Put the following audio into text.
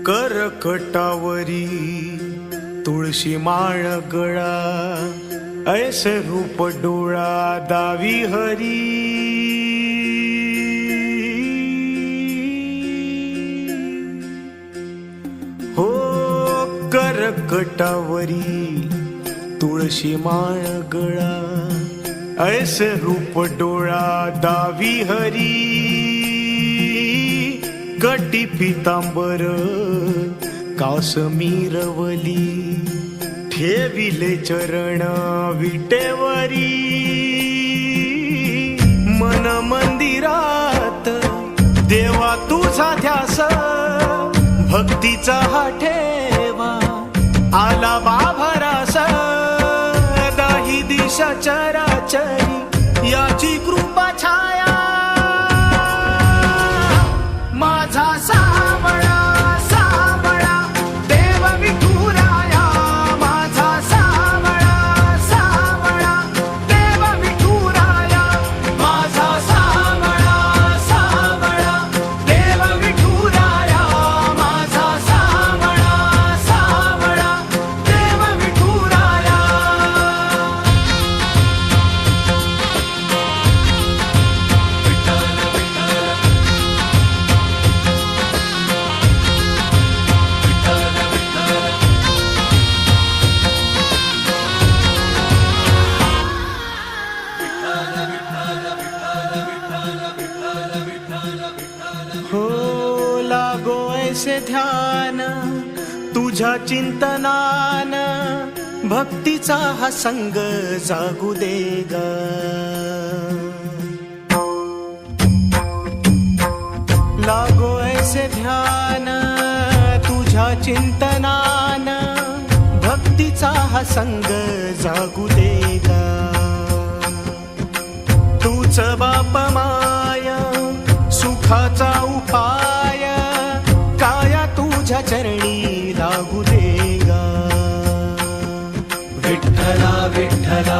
करकटावरी तुळशी माळ गळा, ऐसे रूप डोळा दावी हरी. हो करकटावरी तुळशी माळ गळा, ऐसे रूप डोळा दावी हरी. कटी पितांबर कासमीरवली, ठेविले चरण विटेवरी. मन मंदिरात देवा तुझा ध्यास, भक्तीचा हा ठेवा आला बाभरास. दाही दिशा चराचरी याची कृपा छाया, माझा सावळा सावळा देव विठुराया. माझा सावळा सावळा देव विठुराया. माझा सावळा सावळा देव विठुराया. माझा सावळा सावळा देव विठुराया. हो लागो ऐसे ध्यान तुझ्या चिंतनान, भक्तीचा हा संग जागू दे ग. लागो ऐसे ध्यान तुझ्या चिंतनान, भक्तीचा हा संग जागू दे ग. तूच बाप माय सुखाचा उपाय, काया तुझ्या चरणी लागू दे ग. विठ्ठला विठ्ठला